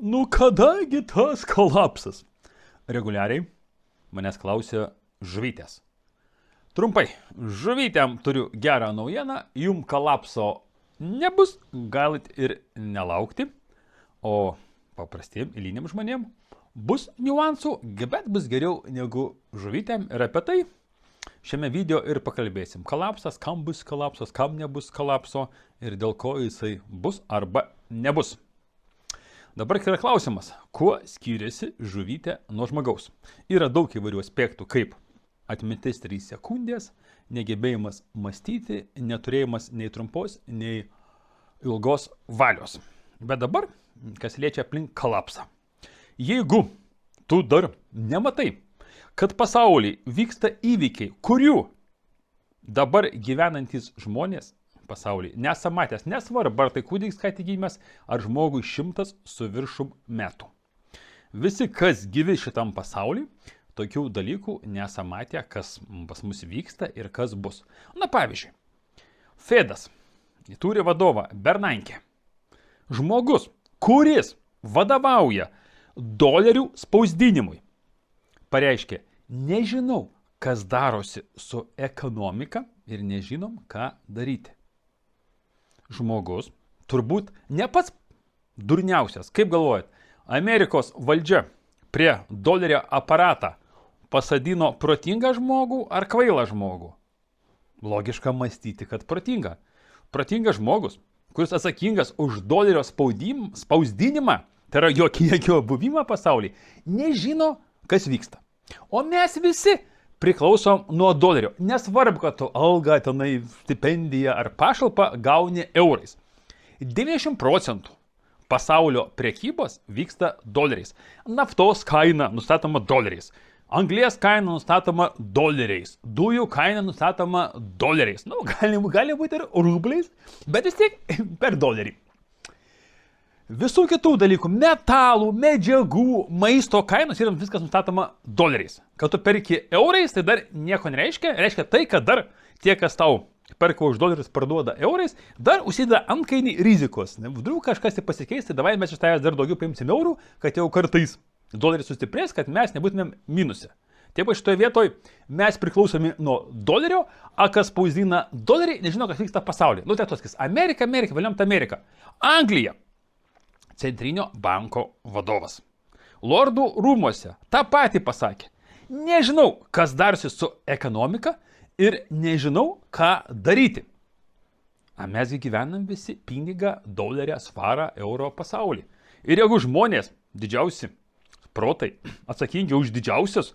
Nu kadagi tas kolapsas? Reguliariai manęs klausia žuvytės. Trumpai, žuvytėm turiu gerą naujieną, jum kolapso nebus, galit ir nelaukti, o paprastiem eiliniam žmonėm bus niuansų, bet bus geriau negu žuvytėm ir apie tai šiame video ir pakalbėsim. Kolapsas, kam bus kolapsas, kam nebus kolapso ir dėl ko jisai bus arba nebus. Dabar yra klausimas, kuo skiriasi žuvytė nuo žmogaus? Yra daug įvairių aspektų, kaip atmintis 3 sekundės, negebėjimas mąstyti, neturėjimas nei trumpos, nei ilgos valios. Bet dabar, kas liečia aplink kolapsą. Jeigu tu dar nematai, kad pasaulyje vyksta įvykiai, kurių dabar gyvenantys žmonės pasaulyje nesamatęs, nesvarbu, ar tai kūdikis ką tik gimęs, ar žmogui 100 su viršum metų. Visi, kas gyvi šitam pasaulyje, tokių dalykų nesamatė, kas pas mus vyksta ir kas bus. Na pavyzdžiui, Fedas turi vadovą Bernanke. Žmogus, kuris vadovauja dolerių spausdinimui, pareiškė, nežinau, kas darosi su ekonomika ir nežinom, ką daryti. Žmogus, turbūt ne pats durniausias, kaip galvojat, Amerikos valdžia prie dolerio aparatą pasadino protingą žmogų ar kvailą žmogų? Logiška mąstyti, kad protingą. Protingas žmogus, kuris atsakingas už dolerio spausdinimą, tai yra jo kiekio buvimą pasaulyje, nežino, kas vyksta. O mes visi priklausom nuo dolerio. Nesvarbu, kad tu algą, tenai stipendiją ar pašalpą gauni eurais. 90% pasaulio prekybos vyksta doleriais. Naftos kaina nustatoma doleriais. Anglies kaina nustatoma doleriais. Dujų kaina nustatoma doleriais. Nu, gali būti ir rubliais, bet vis tiek per dolerį. Visų kitų dalykų, metalų, medžiagų, maisto kainos yra viskas nustatoma doleriais. Kad tu perki eurais, tai dar nieko nereiškia. Reiškia tai, kad dar tie, kas tau perka už dolerius, parduoda eurais, dar užsideda antkainį rizikos. Vdruk kažkas pasikeis, tai davai mes iš tavęs dar daugiau paimsim eurų, kad jau kartais doleris sustiprės, kad mes nebūtumėm minuse. Taip, šitoje vietoje mes priklausomi nuo dolerio, o kas spausdina dolerį, nežino, kas vyksta pasaulyje. Nu, tai tos, kas Amerika, valiamt Amerika. Anglija. Centrinio banko vadovas. Lordų rūmuose tą patį pasakė. Nežinau, kas darosi su ekonomika ir nežinau, ką daryti. O mesgi gyvenam visi pinigą, dolerį, svarą, euro pasaulyje. Ir jeigu žmonės, didžiausi protai, atsakingi už didžiausius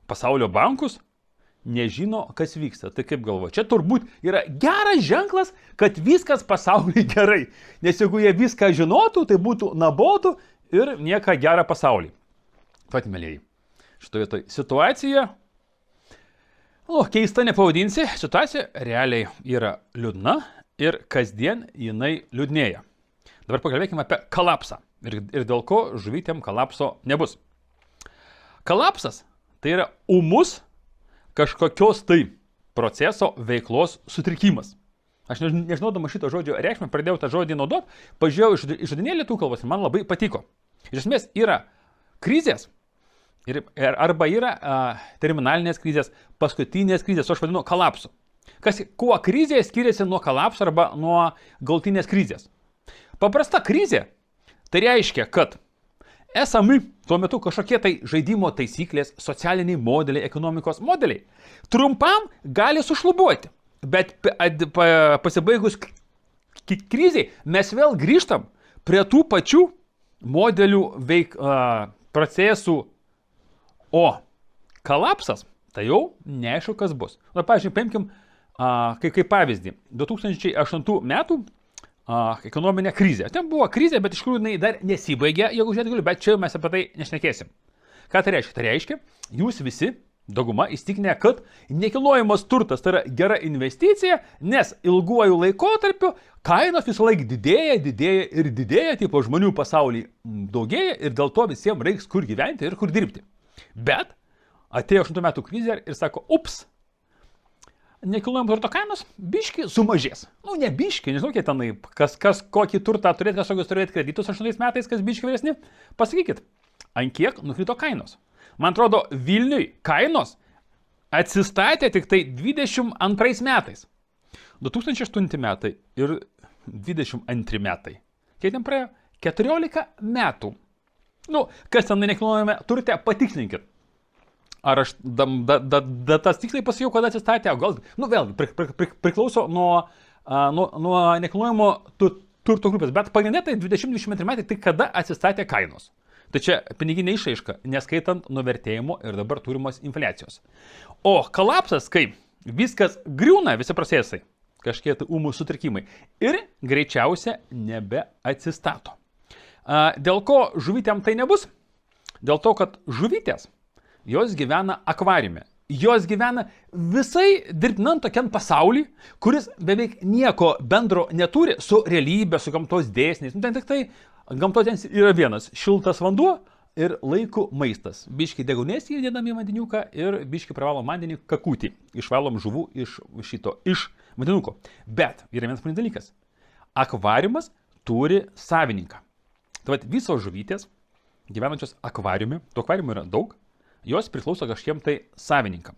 pasaulio bankus, nežino, kas vyksta. Tai kaip galvo, čia turbūt yra geras ženklas, kad viskas pasaulyje gerai. Nes jeigu jie viską žinotų, tai būtų nabodu ir nieko gera pasaulyje. Pat, mėlyjei, šitoje vietoje situacija, keista nepavadinsi, situacija realiai yra liūdna ir kasdien jinai liūdnėja. Dabar pakalbėkime apie kolapsą ir dėl ko žuvytėm kolapso nebus. Kolapsas tai yra ūmus kažkokios tai proceso veiklos sutrikimas. Aš nežinodama šito žodžio reikšmę, pradėjau tą žodį naudoti, pažiūrėjau iš žodinėlį lietuvių kalbos ir man labai patiko. Iš esmės yra krizės, arba yra terminalinės krizės, paskutinės krizės, aš vadinu kolapsu. Kuo krizė skiriasi nuo kolapso arba nuo galutinės krizės? Paprasta krizė, tai reiškia, kad esami tuo metu kažkokie tai žaidimo taisyklės, socialiniai modeliai, ekonomikos modeliai trumpam gali sušlubuoti, bet pasibaigus kriziai mes vėl grįžtam prie tų pačių modelių procesų, o kolapsas tai jau neaišku, kas bus. Na, pavyzdžiui, paimkim kaip pavyzdį, 2008 metų ekonominė krizė. Ten buvo krizė, bet iš tikrųjų jinai dar nesibaigė, jeigu žiūrėt galiu, bet čia mes apie tai nešnekėsim. Ką tai reiškia? Tai reiškia, jūs visi, dauguma, įstikinę, kad nekilnojamas turtas tai yra gera investicija, nes ilguoju laikotarpiu kainos visą laiką didėja, tipo žmonių pasaulyje daugėja ir dėl to visiems reiks kur gyventi ir kur dirbti. Bet atėjo 8 metų krizė ir sako, ups, nekilnojamo turto kainos biški sumažės. Nu, ne biški, nežinau, kiek tenai, kas kokį turtą turėti, kažkokius turėti kreditus 8 metais, kas biški vyresni. Pasakykit, ant kiek nukrito kainos. Man atrodo, Vilniui kainos atsistatė tik tai 22 metais. 2008 metai ir 22 metai. Kiek ten praėjo? 14 metų. Nu, kas ten nekilnojame turte, patikslinkit. Ar aš datas tiksliai pasakiau, kada atsistatė, o gal, nu vėlgi, priklauso nuo nekilnojamo turto grupės, bet pagrindė tai 20-22 metai, tai kada atsistatė kainos. Tai čia piniginė išraiška, neskaitant nuvertėjimo ir dabar turimos infliacijos. O kolapsas, kai viskas griūna, visi procesai, kažkiek tai ūmų sutrikimai ir greičiausia nebeatsistato. Dėl ko žuvytėm tai nebus? Dėl to, kad žuvytės jos gyvena akvariume. Jos gyvena visai dirbtinam tokiam pasaulį, kuris beveik nieko bendro neturi su realybė, su gamtos dėsniais. Nu, ten tik tai gamtos dėsnis yra vienas - šiltas vanduo ir laikų maistas. Biški degunės įdedam į vandeniuką ir biški privalom vandenį kakutį. Išvalom žuvų iš vandenuko. Bet yra vienas pagrindinis dalykas. Akvariumas turi savininką. Tai vat visos žuvytės gyvenančios akvariume, tų akvariumų yra daug, jos priklauso kažkiem tai savininkam.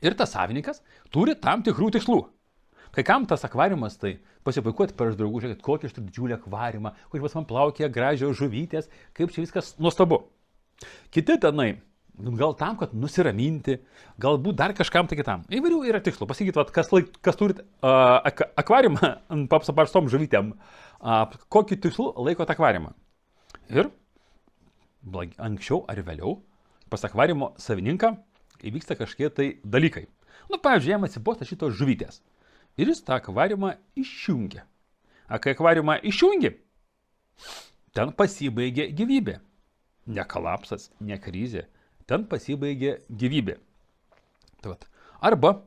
Ir tas savininkas turi tam tikrų tikslų. Kai kam tas akvariumas tai pasipuikuoti per draugų, žiūrėkit, kokį aš turiu didžiulį akvariumą, kokį pas man plaukia gražios žuvytės, kaip čia viskas nuostabu. Kiti tenai, gal tam, kad nusiraminti, galbūt dar kažkam tai kitam. Įvairių yra tikslų. Pasakyti, kas turit akvariumą, paprastom žuvytėm, kokį tikslų laikot akvariumą. Ir anksčiau ar vėliau pas akvariumo savininką įvyksta kažkie tai dalykai. Nu, pavyzdžiui, jam atsibosta šitos žuvytės. Ir jis tą akvariumą išjungia. Kai akvariumą išjungi, ten pasibaigė gyvybė. Ne kolapsas, ne krizė. Ten pasibaigė gyvybė. Tai vat. Arba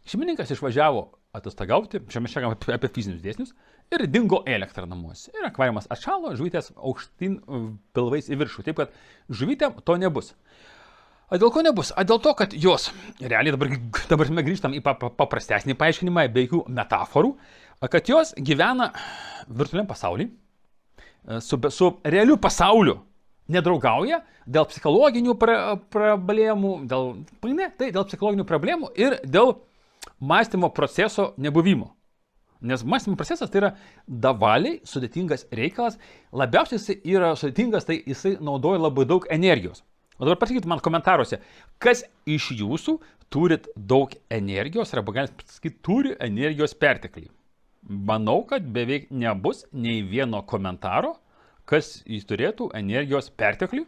šeimininkas išvažiavo atostogauti, čia mes šnekam apie fizinius dėsnius, ir dingo elektra namuose. Ir akvariumas atšalo, žuvytės aukštyn pilvais į viršų. Taip, kad žuvytėm to nebus. O dėl ko nebus? O dėl to, kad jos, realiai dabar mes grįžtam į paprastesnį paaiškinimą, be jokių metaforų, kad jos gyvena virtualiam pasaulyje, su realiu pasauliu nedraugauja dėl psichologinių problemų, dėl psichologinių problemų ir dėl mąstymo proceso nebuvimo. Nes mąstymo procesas tai yra davaliai sudėtingas reikalas, labiausiai jis yra sudėtingas, tai jisai naudoja labai daug energijos. O dabar pasakykit man komentaruose, kas iš jūsų turit daug energijos, arba galite pasakyti, turi energijos perteklį. Manau, kad beveik nebus nei vieno komentaro, kas jis turėtų energijos perteklį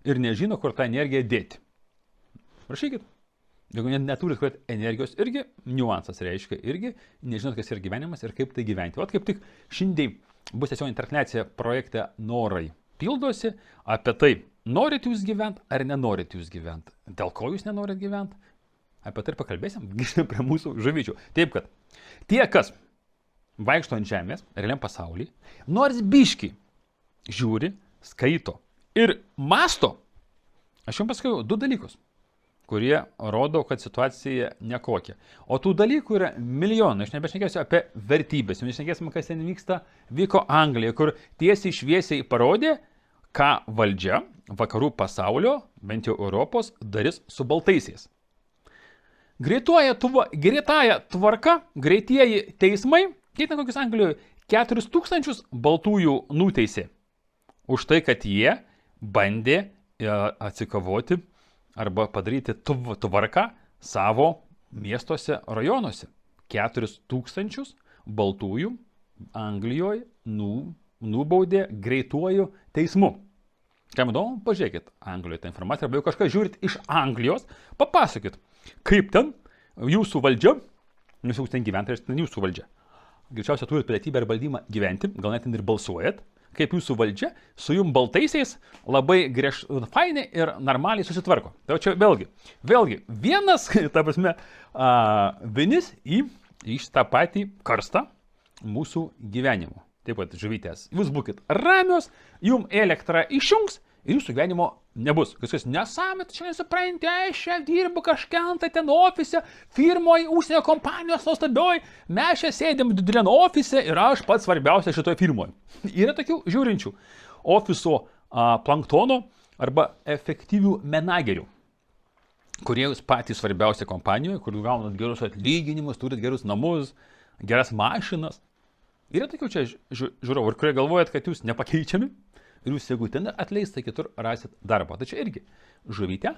ir nežino, kur tą energiją dėti. Rašykit. Jeigu neturit kur energijos, irgi niuansas reiškia, irgi nežinot, kas yra gyvenimas ir kaip tai gyventi. O kaip tik šiandien bus tiesioginė transliacija projekte Norai pildosi apie tai, norit jūs gyventi ar nenorit jūs gyventi, dėl ko jūs nenorit gyventi, apie tai ir pakalbėsim, grįžtam prie mūsų žuvyčių. Taip, kad tie, kas vaikšto ant žemės, realiam pasaulyje, nors biški žiūri, skaito ir masto, aš jums pasakiau 2 dalykus, kurie rodo, kad situacija nekokia. O tų dalykų yra milijonai. Aš nebešnekėsiu apie vertybės, nešnekėsim, kas ten vyko Anglijoje, kur tiesiai šviesiai parodė, ką valdžia vakarų pasaulio, bent jau Europos, darys su baltaisiais. Greitąja tvarka, greitieji teismai, kiek ten kokius Anglijoje, 4000 baltųjų nuteisė už tai, kad jie bandė atsikavoti arba padaryti tvarką savo miestuose, rajonuose. 4000 baltųjų Anglijoje nubaudė greituoju teismu. Kam įdomu, pažiūrėkit Anglijoje tą informaciją, arba jau kažką žiūrit iš Anglijos, papasakit, kaip ten jūsų valdžia, jūs jau ten gyventi, tai jūsų valdžia. Greičiausiai turit pilietybę ir valdymą gyventi, gal net ir balsuojat, kaip jūsų valdžia su jum baltaisiais labai fainai ir normaliai susitvarko. Tai čia vėlgi vienas, ta prasme, vinis į tą patį karstą mūsų gyvenimu. Taip pat žuvytės, jūs būkit ramios, jum elektrą išjungs ir jūsų gyvenimo nebus. Kažkas nesąmonė, tu čia nesupranti, aš čia dirbu kažkiantą ten ofise, firmoje, užsienio kompanijos nuostabioj, mes čia sėdėm dideliam ofise ir aš pats svarbiausia šitoje firmoje. Yra tokių žiūrinčių ofiso planktono arba efektyvių menagerių, kurie jūs patys svarbiausia kompanijoje, kur gaunat gerus atlyginimus, turit gerus namus, geras mašinas. Yra tokių čia žiūrovų, ir kurie galvojat, kad jūs nepakeičiami ir jūs, jeigu ten atleis, tai kitur rasit darbą. Tai čia irgi žuvytė,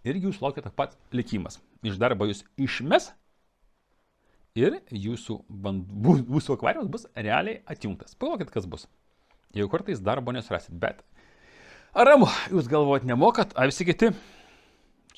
irgi jūs laukia tas pats likimas. Iš darbo jūs išmes ir jūsų akvariumas bus realiai atjungtas. Palaukit, kas bus. Jau kartais darbo nesurasit, bet ramu, jūs galvojat nemokat, a visi kiti,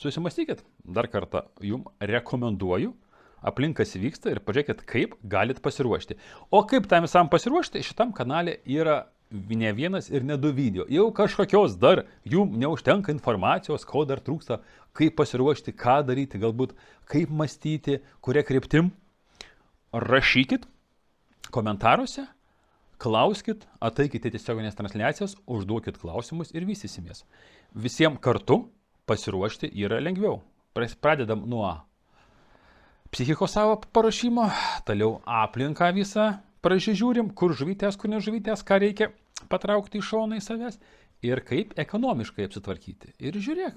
susimastykit. Dar kartą jums rekomenduoju, aplinkas vyksta ir pažiūrėkit, kaip galit pasiruošti. O kaip tam visam pasiruošti, šitam kanale yra ne vienas ir ne du video. Jau kažkokios dar jums neužtenka informacijos, ko dar trūksta, kaip pasiruošti, ką daryti, galbūt kaip mąstyti, kuria kryptim. Rašykit komentaruose, klauskit, ateikite tiesioginės transliacijas, užduokit klausimus ir vystysimės. Visiems kartu pasiruošti yra lengviau. Pradedam nuo psichikos savo paruošimo, toliau aplinką visą pražiūrim, kur žuvytės, kur nežuvytės, ką reikia patraukti į šoną į savęs ir kaip ekonomiškai apsitvarkyti. Ir žiūrėk,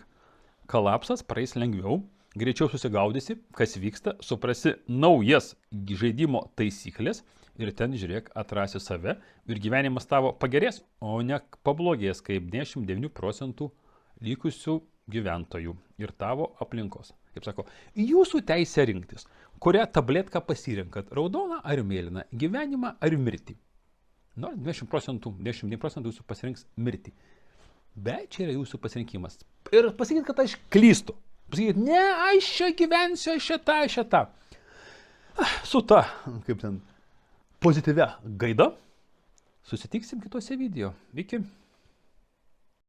kolapsas praeis lengviau, greičiau susigaudysi, kas vyksta, suprasi naujas žaidimo taisyklės ir ten, žiūrėk, atrasi save ir gyvenimas tavo pagerės, o ne pablogės kaip 99% likusių gyventojų ir tavo aplinkos. Kaip sako, jūsų teisė rinktis, kurią tabletką pasirinkat, raudoną ar mėlyną, gyvenimą ar mirtį. Nors 20% jūsų pasirinks mirtį. Bet čia yra jūsų pasirinkimas. Ir pasakyti, kad aš klystu. Pasakyti, ne, aš čia gyvensiu, aš šitą. Su ta, kaip ten, pozityvia gaida. Susitiksim kitose video. Iki.